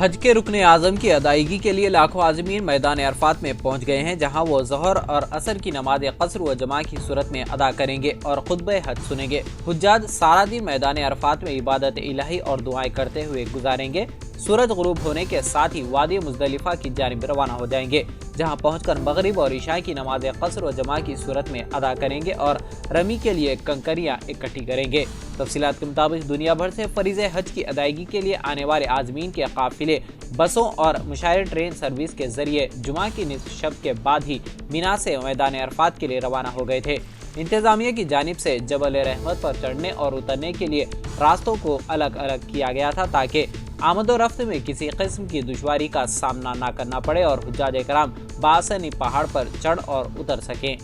حج کے رکن اعظم کی ادائیگی کے لیے لاکھوں عازمین میدان عرفات میں پہنچ گئے ہیں، جہاں وہ ظہر اور عصر کی نماز قصر و جماع کی صورت میں ادا کریں گے اور خطبہ حج سنیں گے۔ حجاج سارا دن میدان عرفات میں عبادت الہی اور دعائیں کرتے ہوئے گزاریں گے۔ سورج غروب ہونے کے ساتھ ہی وادی مزدلفہ کی جانب روانہ ہو جائیں گے، جہاں پہنچ کر مغرب اور عشاء کی نماز قصر و جماع کی صورت میں ادا کریں گے اور رمی کے لیے کنکریاں اکٹھی کریں گے۔ تفصیلات کے مطابق دنیا بھر سے فریض حج کی ادائیگی کے لیے آنے والے عازمین کے قافلے بسوں اور مشاہیر ٹرین سروس کے ذریعے جمعہ کی نصف شب کے بعد ہی مینا سے میدان عرفات کے لیے روانہ ہو گئے تھے۔ انتظامیہ کی جانب سے جبل رحمت پر چڑھنے اور اترنے کے لیے راستوں کو الگ الگ کیا گیا تھا تاکہ آمد و رفت میں کسی قسم کی دشواری کا سامنا نہ کرنا پڑے اور حجاج کرام بآسانی پہاڑ پر چڑھ اور اتر سکیں۔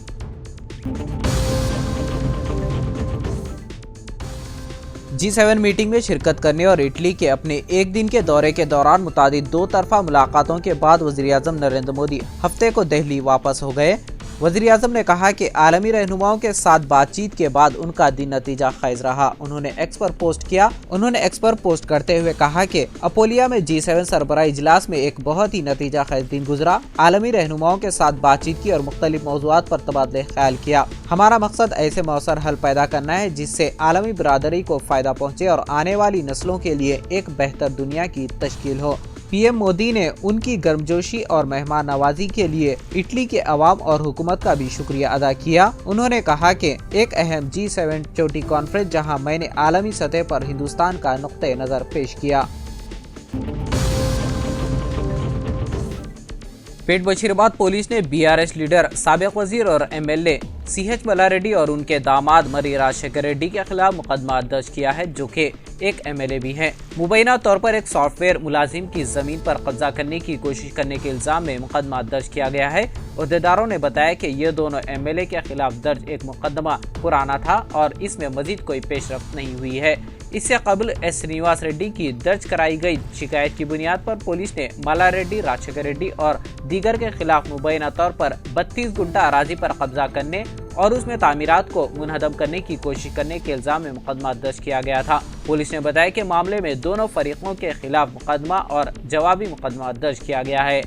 G7 میٹنگ میں شرکت کرنے اور اٹلی کے اپنے ایک دن کے دورے کے دوران متعدد دو طرفہ ملاقاتوں کے بعد وزیراعظم نریندر مودی ہفتے کو دہلی واپس ہو گئے۔ وزیراعظم نے کہا کہ عالمی رہنماؤں کے ساتھ بات چیت کے بعد ان کا دن نتیجہ خیز رہا۔ انہوں نے ایکس پر پوسٹ کرتے ہوئے کہا کہ اپولیا میں G7 سربراہ اجلاس میں ایک بہت ہی نتیجہ خیز دن گزرا۔ عالمی رہنماؤں کے ساتھ بات چیت کی اور مختلف موضوعات پر تبادلہ خیال کیا۔ ہمارا مقصد ایسے مؤثر حل پیدا کرنا ہے جس سے عالمی برادری کو فائدہ پہنچے اور آنے والی نسلوں کے لیے ایک بہتر دنیا کی تشکیل ہو۔ پی ایم مودی نے ان کی گرمجوشی اور مہمان نوازی کے لیے اٹلی کے عوام اور حکومت کا بھی شکریہ ادا کیا۔ انہوں نے کہا کہ ایک اہم G7 چوٹی کانفرنس جہاں میں نے عالمی سطح پر ہندوستان کا نقطہ نظر پیش کیا۔ پیٹ بشیرآباد پولیس نے BRS لیڈر سابق وزیر اور MLA CH ملاریڈی اور ان کے داماد مری راجشیکھر ریڈی کے خلاف مقدمہ درج کیا ہے، جو کہ ایک MLA بھی ہیں۔ مبینہ طور پر ایک سافٹ ویئر ملازم کی زمین پر قبضہ کرنے کی کوشش کرنے کے الزام میں مقدمہ درج کیا گیا ہے۔ عہدیداروں نے بتایا کہ یہ دونوں MLA کے خلاف درج ایک مقدمہ پرانا تھا اور اس میں مزید کوئی پیش رفت نہیں ہوئی ہے۔ اس سے قبل سرینواس ریڈی کی درج کرائی گئی شکایت کی بنیاد پر پولیس نے ملاریڈی، راجشیکھر ریڈی اور دیگر کے خلاف مبینہ طور پر 32 گنٹا اراضی پر قبضہ کرنے اور اس میں تعمیرات کو منہدم کرنے کی کوشش کرنے کے الزام میں مقدمہ درج کیا گیا تھا۔ پولیس نے بتایا کہ معاملے میں دونوں فریقوں کے خلاف مقدمہ اور جوابی مقدمہ درج کیا گیا ہے۔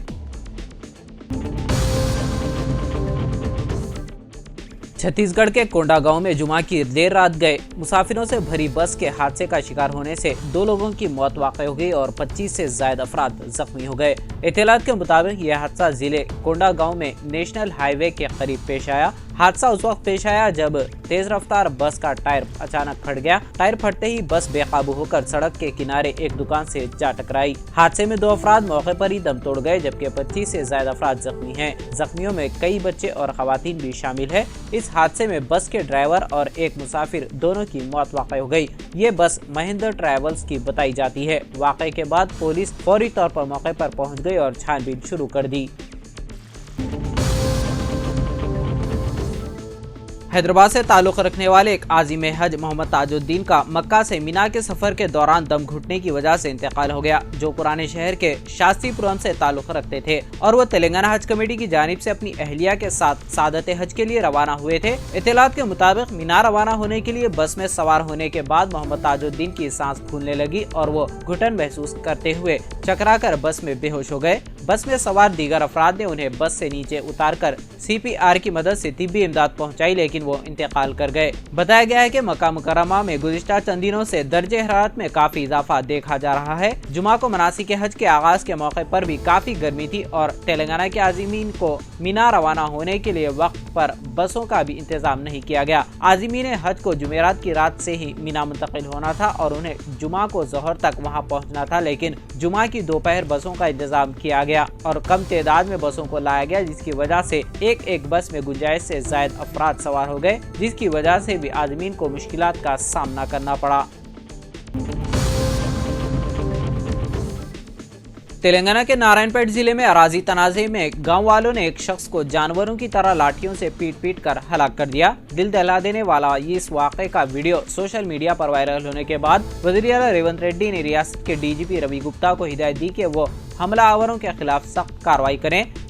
چھتیس گڑھ کے کونڈا گاؤں میں جمعہ کی دیر رات گئے مسافروں سے بھری بس کے حادثے کا شکار ہونے سے 2 لوگوں کی موت واقع ہو گئی اور 25 سے زائد افراد زخمی ہو گئے۔ اطلاعات کے مطابق یہ حادثہ ضلع کونڈا گاؤں میں نیشنل ہائی وے کے قریب پیش آیا۔ حادثہ اس وقت پیش آیا جب تیز رفتار بس کا ٹائر اچانک پھٹ گیا۔ ٹائر پھٹتے ہی بس بے قابو ہو کر سڑک کے کنارے ایک دکان سے جا ٹکرائی۔ حادثے میں 2 افراد موقع پر ہی دم توڑ گئے جبکہ 25 سے زائد افراد زخمی ہیں۔ زخمیوں میں کئی بچے اور خواتین بھی شامل ہیں۔ اس حادثے میں بس کے ڈرائیور اور ایک مسافر دونوں کی موت واقع ہو گئی۔ یہ بس مہندر ٹریولز کی بتائی جاتی ہے۔ واقعے کے بعد پولیس فوری طور پر موقع پر پہنچ گئی اور چھان بین شروع کر دی۔ حیدرآباد سے تعلق رکھنے والے ایک عازم حج محمد تاج الدین کا مکہ سے مینا کے سفر کے دوران دم گھٹنے کی وجہ سے انتقال ہو گیا، جو پرانے شہر کے شاستری پورم سے تعلق رکھتے تھے اور وہ تلنگانہ حج کمیٹی کی جانب سے اپنی اہلیہ کے ساتھ سعادت حج کے لیے روانہ ہوئے تھے۔ اطلاعات کے مطابق مینا روانہ ہونے کے لیے بس میں سوار ہونے کے بعد محمد تاج الدین کی سانس پھولنے لگی اور وہ گھٹن محسوس کرتے ہوئے چکرا کر بس میں بے ہوش ہو گئے۔ بس میں سوار دیگر افراد نے انہیں بس سے نیچے اتار کر CPR کی مدد سے طبی امداد پہنچائی لیکن وہ انتقال کر گئے۔ بتایا گیا ہے کہ مکہ مکرمہ میں گزشتہ چند دنوں سے درجہ حرارت میں کافی اضافہ دیکھا جا رہا ہے۔ جمعہ کو مناسک حج کے آغاز کے موقع پر بھی کافی گرمی تھی اور تلنگانہ کے عازمین کو مینا روانہ ہونے کے لیے وقت پر بسوں کا بھی انتظام نہیں کیا گیا۔ عازمین حج کو جمعرات کی رات سے ہی مینا منتقل ہونا تھا اور انہیں جمعہ کو ظہر تک وہاں پہنچنا تھا، لیکن جمعہ کی دوپہر بسوں کا انتظام کیا گیا اور کم تعداد میں بسوں کو لایا گیا، جس کی وجہ سے ایک بس میں گنجائش سے زائد افراد سوار ہو گئے، جس کی وجہ سے بھی عازمین کو مشکلات کا سامنا کرنا پڑا۔ تلنگانہ کے نارائن پیٹ ضلع میں اراضی تنازع میں گاؤں والوں نے ایک شخص کو جانوروں کی طرح لاٹھیوں سے پیٹ کر ہلاک کر دیا۔ دل دہلا دینے والا اس واقعے کا ویڈیو سوشل میڈیا پر وائرل ہونے کے بعد وزیر اعلیٰ ریونت ریڈی نے ریاست کے DGP روی گپتا کو ہدایت دی کہ وہ حملہ آوروں کے خلاف سخت کارروائی کریں۔